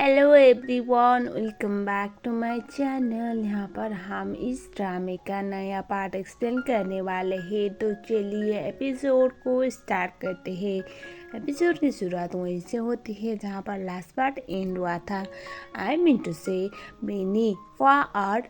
Hello everyone, welcome back to my channel. यहाँ पर हम इस ड्रामे का नया पार्ट एक्सप्लेन करने वाले हैं। तो चलिए एपिसोड को स्टार्ट करते हैं। एपिसोड की शुरुआत वहीं से होती है जहाँ पर लास्ट पार्ट एंड हुआ था। आई मीन टू से मिनी और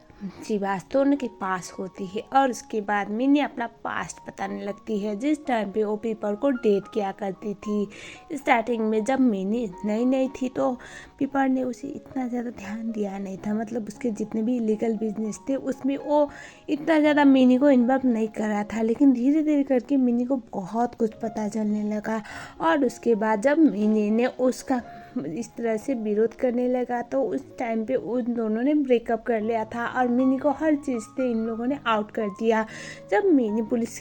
श्रीवास्तव के पास होती है और उसके बाद मिनी अपना पास्ट बताने लगती है, जिस टाइम पे वो पीपर को डेट किया करती थी। स्टार्टिंग में जब मिनी नई नई थी तो पीपर ने उसे इतना ज़्यादा ध्यान दिया नहीं था, मतलब उसके जितने भी लीगल बिजनेस थे उसमें वो इतना ज़्यादा मिनी को इन्वॉल्व नहीं करा था। लेकिन धीरे धीरे करके मिनी को बहुत कुछ पता चलने लगा और उसके बाद जब मिनी ने उसका इस तरह से विरोध करने लगा तो उस टाइम पे उन दोनों ने ब्रेकअप कर लिया था और मिनी को हर चीज़ से इन लोगों ने आउट कर दिया। जब मिनी पुलिस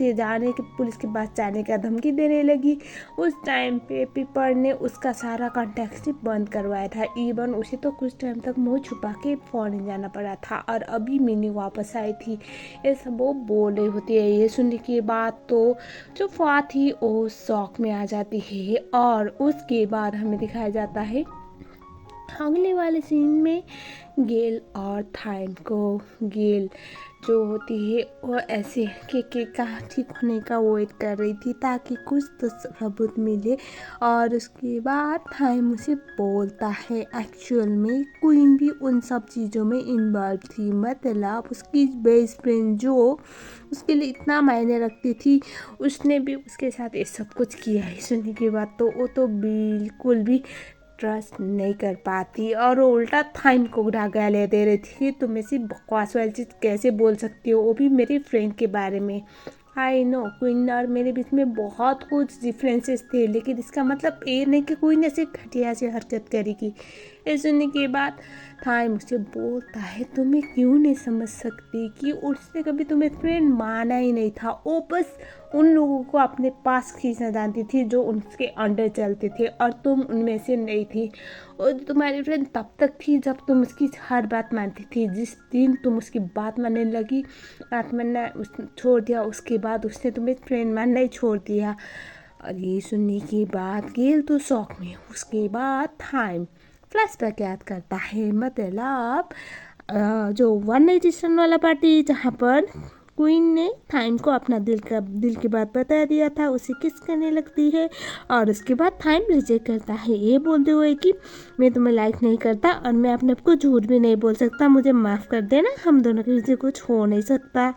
के पास जाने का धमकी देने लगी, उस टाइम पे पीपर ने उसका सारा कॉन्टैक्ट से बंद करवाया था। इवन उसे तो कुछ टाइम तक मुंह छुपा के फॉरेन जाना पड़ा था और अभी मिनी वापस आई थी। ये सब वो बोल रही होती है। ये सुनने के बाद तो जो फ़ा थी वो शौक में आ जाती है और उसके बाद हमें दिखाया जाता है अगले वाले सीन में गेल और थाइम को। गेल जो होती है वो ऐसे के का ठीक होने का वेट कर रही थी ताकि कुछ तो सबूत मिले और उसके बाद थाइम उसे बोलता है एक्चुअल में क्वीन भी उन सब चीज़ों में इन्वॉल्व थी, मतलब उसकी बेस्ट फ्रेंड जो उसके लिए इतना मायने रखती थी उसने भी उसके साथ ये सब कुछ किया है। सुनने के बाद तो वो तो बिल्कुल भी ट्रस्ट नहीं कर पाती और वो उल्टा थाइम को गालियाँ दे रही थी, तुम ऐसी बकवास वाली चीज़ कैसे बोल सकती हो, वो भी मेरी फ्रेंड के बारे में। आई नो क्वीन और मेरे बीच में बहुत कुछ डिफरेंसेस थे, लेकिन इसका मतलब ये नहीं कि क्वीन ऐसे घटिया से हरकत करेगी। ये सुनने के बाद थाइम मुझसे बोलता है तुम्हें क्यों नहीं समझ सकती कि उसने कभी तुम्हें फ्रेंड माना ही नहीं था, वो बस उन लोगों को अपने पास खींचना जानती थी जो उनके अंडर चलते थे और तुम उनमें से नहीं थी। और तुम्हारी फ्रेंड तब तक थी जब तुम उसकी हर बात मानती थी। जिस दिन तुम उसकी बात मानने लगी, बात मानना छोड़ दिया, उसके बाद उसने तुम्हें फ्रेंड मानना ही छोड़ दिया। और ये सुनने के बाद गेल तो शौक में। उसके बाद थाइम फ्लैशबैक याद करता है, मतलब जो वन नाइट स्टैंड वाला पार्टी जहाँ पर क्वीन ने थाइम को अपना दिल की बात बता दिया था, उसे किस करने लगती है और उसके बाद थाइम रिजेक्ट करता है ये बोलते हुए कि मैं तुम्हें लाइक नहीं करता और मैं अपने आप को झूठ भी नहीं बोल सकता, मुझे माफ़ कर देना, हम दोनों के बीच कुछ हो नहीं सकता।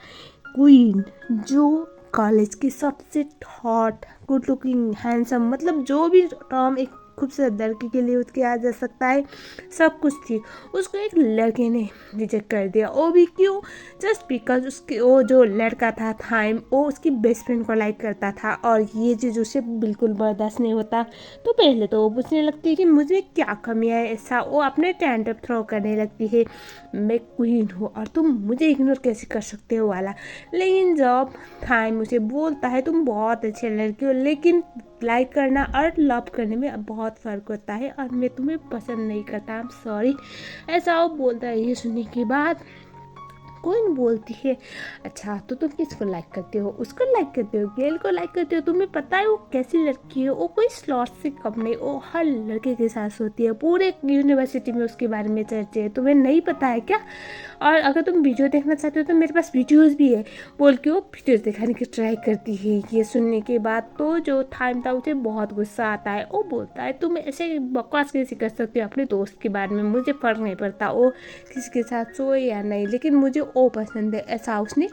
क्वीन जो कॉलेज की सबसे हॉट गुड लुकिंग हैंडसम, मतलब जो भी टर्म एक खूबसूरत लड़की के लिए उसके आ जा सकता है, सब कुछ थी, उसको एक लड़के ने रिजेक्ट कर दिया। वो भी क्यों? जस्ट बिकॉज उसके वो जो लड़का था थाइम वो उसकी बेस्ट फ्रेंड को लाइक करता था और ये चीज़ उसे बिल्कुल बर्दाश्त नहीं होता। तो पहले तो वो पूछने लगती है कि मुझे क्या कमी है ऐसा, वो अपने टैंट्रम थ्रो करने लगती है, मैं क्वीन हूँ और तुम मुझे इग्नोर कैसे कर सकते हो वाला। लेकिन जब थाइम उसे बोलता है तुम बहुत अच्छे लड़की हो, लेकिन लाइक करना और लव करने में बहुत फ़र्क होता है और मैं तुम्हें पसंद नहीं करता, आई एम सॉरी, ऐसा वो बोलता है। ये सुनने के बाद क्वीन बोलती है अच्छा तो तुम किसको लाइक करते हो? उसको लाइक करते हो, गेल को लाइक करते हो? तुम्हें पता है वो कैसी लड़की है? वो कोई स्लॉट से कम नहीं, वो हर लड़के के साथ होती है, पूरे यूनिवर्सिटी में उसके बारे में चर्चे है, तुम्हें नहीं पता है क्या? और अगर तुम वीडियो देखना चाहते हो तो मेरे पास वीडियोज़ भी है, बोल के वो वीडियोज़ दिखाने की ट्राई करती है। ये सुनने के बाद तो जो थाइम था उसे बहुत गुस्सा आता है। वो बोलता है तुम ऐसे बकवास कैसे कर सकते हो अपने दोस्त के बारे में, मुझे फ़र्क नहीं पड़ता वो किसी के साथ सोए या नहीं, लेकिन मुझे वो पसंद है, ऐसा उसने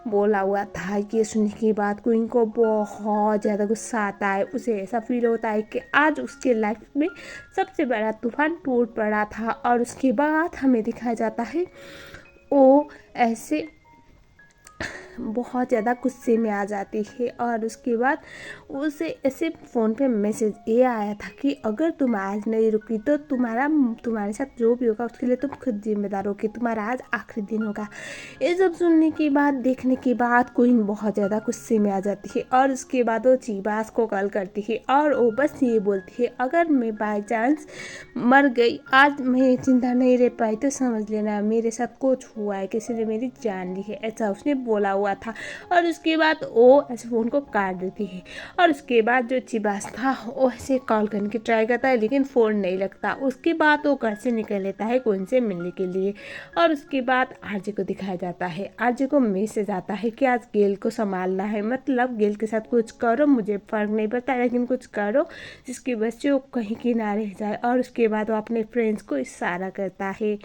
बोला हुआ था। ये सुनने के बाद क्वीन को बहुत ज़्यादा गुस्सा आता है। उसे ऐसा फील होता है कि आज उसके लाइफ में सबसे बड़ा तूफान टूट पड़ा था और उसके बाद हमें दिखाया जाता है वो ऐसे बहुत ज़्यादा गुस्से में आ जाती है और उसके बाद उसे ऐसे फ़ोन पे मैसेज ये आया था कि अगर तुम आज नहीं रुकी तो तुम्हारे साथ जो भी होगा उसके लिए तुम खुद जिम्मेदार होगी, तुम्हारा आज आखिरी दिन होगा। ये सब सुनने के बाद देखने के बाद क्वीन बहुत ज़्यादा गुस्से में आ जाती है और उसके बाद वो चीबास को कॉल करती है और वो बस ये बोलती है अगर मैं बाई चांस मर गई आज, मैं जिंदा नहीं रह पाई तो समझ लेना मेरे साथ कुछ हुआ है, किसी ने मेरी जान ली है, ऐसा उसने बोला हुआ हुआ था। और उसके बाद वो ऐसे फ़ोन को काट देती है। और उसके बाद जो चिबास था वो ऐसे कॉल करने की ट्राई करता है लेकिन फ़ोन नहीं लगता। उसके बाद वो घर से निकल लेता है क्वीन से मिलने के लिए। और उसके बाद आरजे को दिखाया जाता है। आरजे को मैसेज आता है कि आज गेल को संभालना है, मतलब गेल के साथ कुछ करो, मुझे फ़र्क नहीं पड़ता लेकिन कुछ करो जिसकी वजह से वो कहीं की ना रह जाए। और उसके बाद वो अपने फ्रेंड्स को इशारा करता है।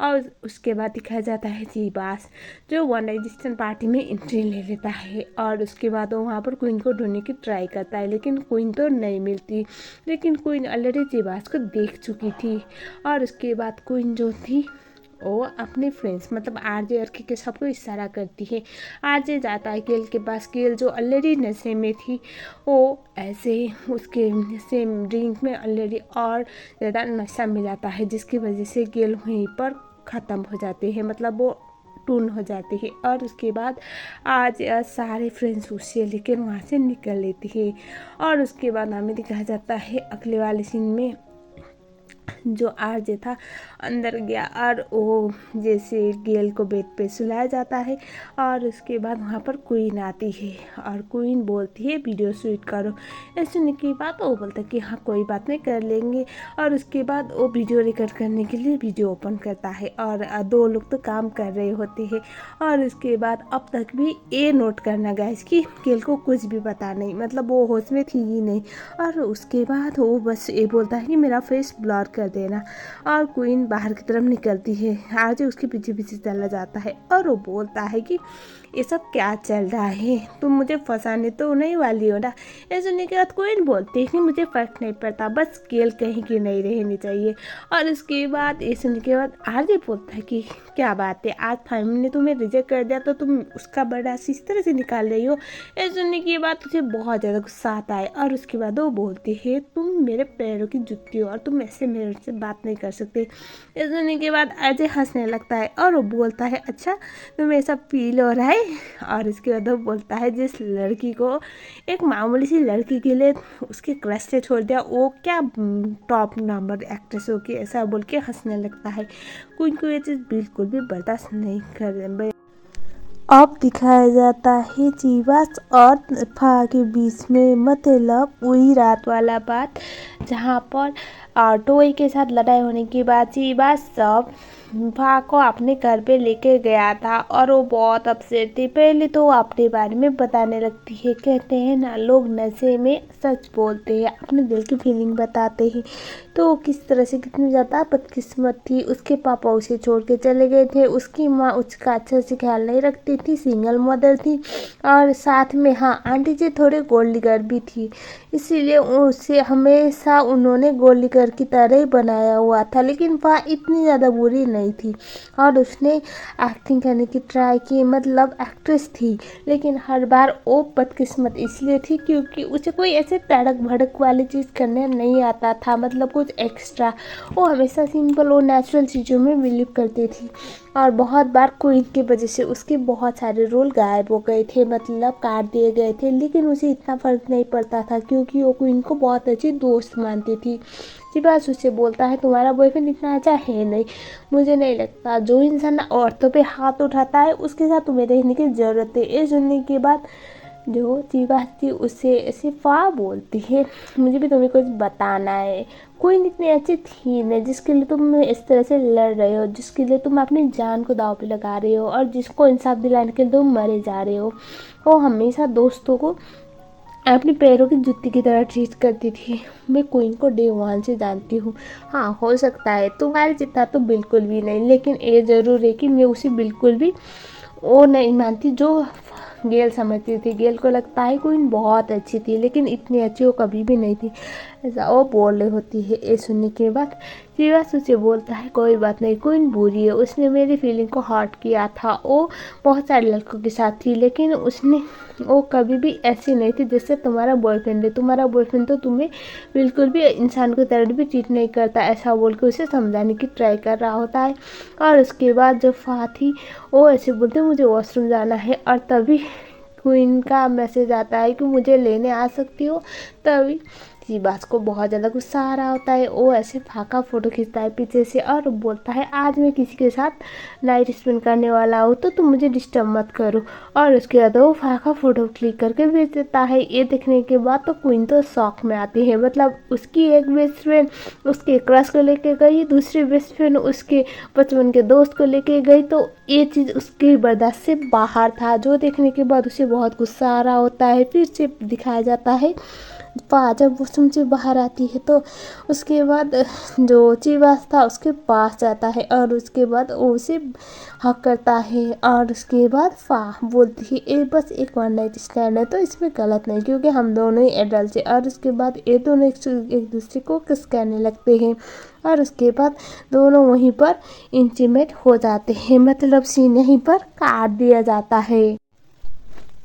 और उसके बाद दिखाया जाता है चिबास जो वन नाइट स्टैंड पार्टी में एंट्री ले लेता है। और उसके बाद वो वहाँ पर क्वीन को ढूंढने की ट्राई करता है लेकिन क्वीन तो नहीं मिलती। लेकिन क्वीन ऑलरेडी चिबास को देख चुकी थी। और उसके बाद क्वीन जो थी वो अपने फ्रेंड्स मतलब आरजे अर्की के सबको इशारा करती है। आरजे जाता है गेल के पास। गेल जो ऑलरेडी नशे में थी वो ऐसे उसके सेम ड्रिंक में ऑलरेडी और ज़्यादा नशा मिलाता है जिसकी वजह से गेल वहीं पर ख़त्म हो जाते हैं, मतलब वो टून हो जाते हैं। और उसके बाद आज सारे फ्रेंड्स उससे लेकर वहाँ से निकल लेते हैं। और उसके बाद हमें दिखाया जाता है अगले वाले सीन में जो आरजे था अंदर गया और वो जैसे गेल को बेड पे सुलाया जाता है। और उसके बाद वहाँ पर क्वीन आती है और क्वीन बोलती है वीडियो शूट करो। ऐसे सुनने की बात वो बोलता है कि हाँ कोई बात नहीं कर लेंगे। और उसके बाद वो वीडियो रिकॉर्ड करने के लिए वीडियो ओपन करता है और दो लोग तो काम कर रहे होते हैं। और उसके बाद अब तक भी ये नोट करना गाइस कि गेल को कुछ भी पता नहीं, मतलब वो होश में थी ही नहीं। और उसके बाद वो बस ये बोलता है कि मेरा फेस ब्लर कर देना। और क्वीन बाहर की तरफ निकलती है। आरजे उसके पीछे पीछे चला जाता है और वो बोलता है कि ये सब क्या चल रहा है, तुम मुझे फंसाने तो नहीं वाली हो ना। ये सुनने के बाद क्वीन बोलती है कि मुझे फ़र्क नहीं पड़ता, बस गेल कहीं की नहीं रहनी चाहिए। और उसके बाद ये सुनने के बाद आरजे बोलता है कि क्या बात है, आज फैमिली ने तुम्हें रिजेक्ट कर दिया तो तुम उसका बड़ा इस तरह से निकाल रही हो। ये सुनने के बाद तुझे बहुत ज़्यादा गुस्सा आता है। और उसके बाद वो बोलती है तुम मेरे पैरों की जुत्ती हो और तुम ऐसे मेरे से बात नहीं कर सकते। ये सुनने के बाद अजय हंसने लगता है और वो बोलता है अच्छा तुम्हें ऐसा फील हो रहा है। और इसके बाद वो बोलता है जिस लड़की को एक मामूली सी लड़की के लिए उसके क्रश से छोड़ दिया वो क्या टॉप नंबर एक्ट्रेस होगी, ऐसा बोल के हंसने लगता है। क्वीन को ये चीज़ बिल्कुल भी बर्दाश्त नहीं कर। अब दिखाया जाता है चिबास और फा के बीच में, मतलब वही रात वाला बात जहाँ पर टोई के साथ लड़ाई होने के बाद चिबास सब फा को अपने घर पे लेके गया था और वो बहुत अपसेट थी। पहले तो वो अपने बारे में बताने लगती है, कहते हैं ना लोग नशे में सच बोलते हैं, अपने दिल की फीलिंग बताते हैं। तो किस तरह से कितनी ज़्यादा बदकिस्मत थी, उसके पापा उसे छोड़ के चले गए थे, उसकी माँ उसका अच्छा से ख्याल नहीं रखती थी, सिंगल मदर थी। और साथ में हाँ आंटी जी थोड़े गोल्ड डिगर भी थी, इसीलिए उसे हमेशा उन्होंने गोल्ड डिगर की तरह ही बनाया हुआ था। लेकिन वह इतनी ज़्यादा बुरी नहीं थी और उसने एक्टिंग करने की ट्राई की, मतलब एक्ट्रेस थी। लेकिन हर बार वो बदकिस्मत इसलिए थी क्योंकि उसे कोई ऐसे तड़क भड़क वाली चीज़ करने नहीं आता था, मतलब कुछ एक्स्ट्रा। वो हमेशा सिंपल और नेचुरल चीज़ों में बिलीव करती थी। और बहुत बार क्वीन की वजह से उसके बहुत सारे रोल गायब हो गए थे, मतलब काट दिए गए थे। लेकिन उसे इतना फ़र्क नहीं पड़ता था क्योंकि वो क्वीन को बहुत अच्छी दोस्त मानती थी। चिबास उससे बोलता है तुम्हारा बॉयफ्रेंड इतना अच्छा है नहीं, मुझे नहीं लगता। जो इंसान औरतों पे हाथ उठाता है उसके साथ तुम्हें रहने की ज़रूरत है। ये सुनने के बाद जो चिबास थी उससे ऐसे फा बोलती है मुझे भी तुम्हें कुछ बताना है। कोई इतनी अच्छी थी नहीं जिसके लिए तुम इस तरह से लड़ रहे हो, जिसके लिए तुम अपनी जान को दांव पे लगा रहे हो और जिसको इंसाफ दिलाने के लिए तुम मरे जा रहे हो। वो हमेशा दोस्तों को अपने पैरों की जुत्ती की तरह ट्रीट करती थी। मैं क्वीन को डे वन से जानती हूँ। हाँ हो सकता है तुम्हारे जितना तो बिल्कुल भी नहीं, लेकिन ये ज़रूर है कि मैं उसे बिल्कुल भी वो नहीं मानती जो गेल समझती थी। गेल को लगता है क्वीन बहुत अच्छी थी लेकिन इतनी अच्छी वो कभी भी नहीं थी, ऐसा वो बोल रही होती है। ये सुनने के बाद चिबास उसे बोलता है कोई बात नहीं, क्वीन बुरी है, उसने मेरी फीलिंग को हर्ट किया था। वो बहुत सारे लड़कों के साथ थी लेकिन उसने वो कभी भी ऐसी नहीं थी जैसे तुम्हारा बॉयफ्रेंड है। तुम्हारा बॉयफ्रेंड तो तुम्हें बिल्कुल भी इंसान की तरह भी ट्रीट नहीं करता, ऐसा बोल के उसे समझाने की ट्राई कर रहा होता है। और उसके बाद जब फा थी वो ऐसे बोलते मुझे वॉशरूम जाना है और तभी क्वीन का मैसेज आता है कि मुझे लेने आ सकती हो। तभी जीवास को बहुत ज़्यादा गुस्सा आ रहा होता है। वो ऐसे फाका फ़ोटो खींचता है पीछे से और बोलता है आज मैं किसी के साथ नाइट स्पेंड करने वाला हूँ तो तुम मुझे डिस्टर्ब मत करो। और उसके बाद वो फाका फ़ोटो क्लिक करके भेज देता है। ये देखने के बाद तो क्वीन तो शॉक में आती है। मतलब उसकी एक बेस्ट फ्रेंड उसके क्रश को लेके गई, दूसरी बेस्ट फ्रेंड उसके बचपन के दोस्त को लेके गई, तो ये चीज़ उसके बर्दाश्त से बाहर था। जो देखने के बाद उसे बहुत गुस्सा आ रहा होता है। फिर से दिखाया जाता है जब वॉशरूम से बाहर आती है तो उसके बाद जो चीवास था उसके पास जाता है और उसके बाद वो उसे हक करता है। और उसके बाद बोलती है ये बस एक वन नाइट स्टैंड है तो इसमें गलत नहीं, क्योंकि हम दोनों ही एडल्ट हैं। और उसके बाद ये दोनों एक दूसरे को किस करने लगते हैं और उसके बाद दोनों वहीं पर इंटीमेट हो जाते हैं। मतलब सीन यहीं पर काट दिया जाता है।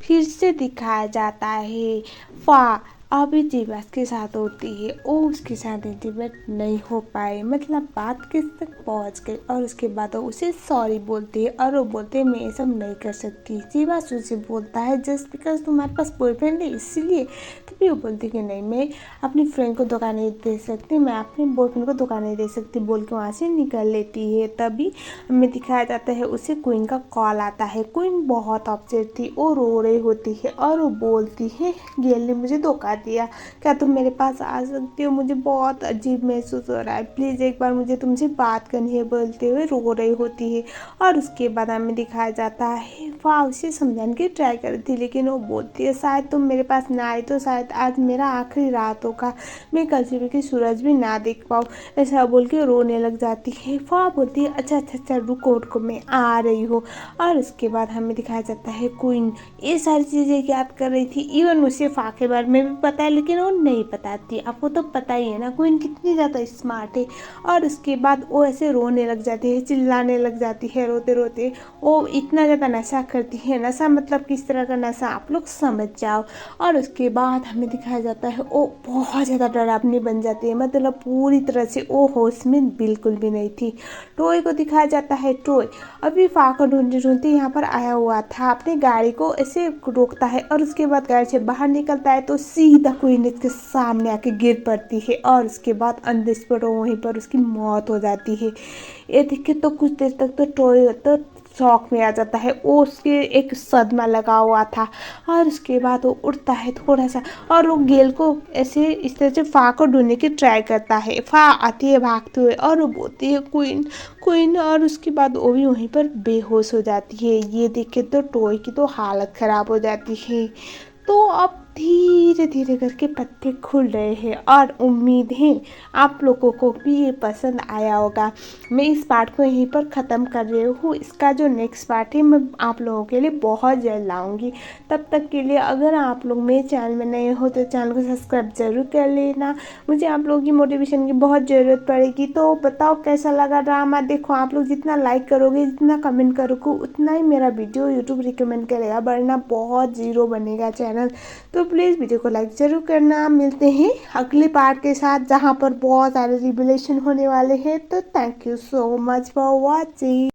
फिर से दिखाया जाता है फा अभी जीवास के साथ होती है। वो उसके साथ इंटीमेट नहीं हो पाए, मतलब बात किस तक पहुंच गई। और उसके बाद वो उसे सॉरी बोलती है और वो बोलते हैं मैं ये सब नहीं कर सकती। जीवास उसे बोलता है जस्ट बिकॉज तुम्हारे पास बॉयफ्रेंड है इसलिए। तभी वो बोलती है कि नहीं मैं अपनी फ्रेंड को धोखा नहीं दे सकती, मैं अपने बॉयफ्रेंड को धोखा नहीं दे सकती बोल के वहाँ से निकल लेती है। तभी हमें दिखाया जाता है उसे क्वीन का कॉल आता है। क्वीन बहुत अपसेट थी, वो रो रही होती है और वो बोलती है गेल ने मुझे धोखा दिया, क्या तुम मेरे पास आ सकती हो, मुझे बहुत अजीब महसूस हो रहा है, प्लीज़ एक बार मुझे तुमसे बात करनी है बोलते हुए रो रही होती है। और उसके बाद हमें दिखाया जाता है वाह उसे समझाने की ट्राई करती थी, लेकिन वो बोलती है शायद तुम मेरे पास ना आए तो शायद आज मेरा आखिरी रात होगा, मैं कल सुबह की सूरज भी ना देख पाऊँ। ऐसा बोल के रोने लग जाती है। वाह बोलती है अच्छा अच्छा अच्छा रुको रुको मैं आ रही हूँ। और उसके बाद हमें दिखाया जाता है क्वीन ये सारी चीज़ें याद कर रही थी। इवन उसे फा के बारे में भी पता है लेकिन वो नहीं बताती। आपको तो पता ही है ना क्वीन कितनी ज़्यादा स्मार्ट है। और उसके बाद वो ऐसे रोने लग जाती है, चिल्लाने लग जाती है रोते रोते। वो इतना ज़्यादा नशा करती है, नशा मतलब किस तरह का नशा आप लोग समझ जाओ। और उसके बाद हमें दिखाया जाता है वो बहुत ज़्यादा डरावनी बन जाती है, मतलब पूरी तरह से वो होश में बिल्कुल भी नहीं थी। टॉय को दिखाया जाता है। टॉय अभी फा को ढूंढते ढूंढते यहाँ पर आया हुआ था, अपनी गाड़ी को ऐसे रोकता है और उसके बाद गाड़ी से बाहर निकलता है तो सीधा क्वीन के सामने आके गिर पड़ती है। और उसके बाद ऑन द स्पॉट वहीं पर उसकी मौत हो जाती है। ये देख के तो कुछ देर तक तो टॉय तो शौक में आ जाता है, वो उसके एक सदमा लगा हुआ था। और उसके बाद वो उठता है थोड़ा सा और वो गेल को ऐसे इस तरह से फा को ढूंढने की ट्राई करता है। फा आती है भागते हुए और वो बोलती है क्वीन क्वीन। और उसके बाद वो भी वहीं पर बेहोश हो जाती है। ये देख के तो टॉय की तो हालत ख़राब हो जाती है। तो अब धीरे धीरे करके पत्ते खुल रहे हैं और उम्मीद है आप लोगों को भी ये पसंद आया होगा। मैं इस पार्ट को यहीं पर ख़त्म कर रही हूँ। इसका जो नेक्स्ट पार्ट है मैं आप लोगों के लिए बहुत जल्द लाऊंगी। तब तक के लिए अगर आप लोग मेरे चैनल में नए हो तो चैनल को सब्सक्राइब ज़रूर कर लेना। मुझे आप लोगों की मोटिवेशन की बहुत ज़रूरत पड़ेगी। तो बताओ कैसा लगा ड्रामा। देखो आप लोग जितना लाइक करोगे जितना कमेंट करोगे उतना ही मेरा वीडियो यूट्यूब रिकमेंड करेगा, वरना बहुत ज़ीरो बनेगा चैनल। तो प्लीज़ वीडियो को लाइक ज़रूर करना। मिलते हैं अगले पार्ट के साथ जहाँ पर बहुत सारे रिविलेशन होने वाले हैं। तो thank you so much for watching.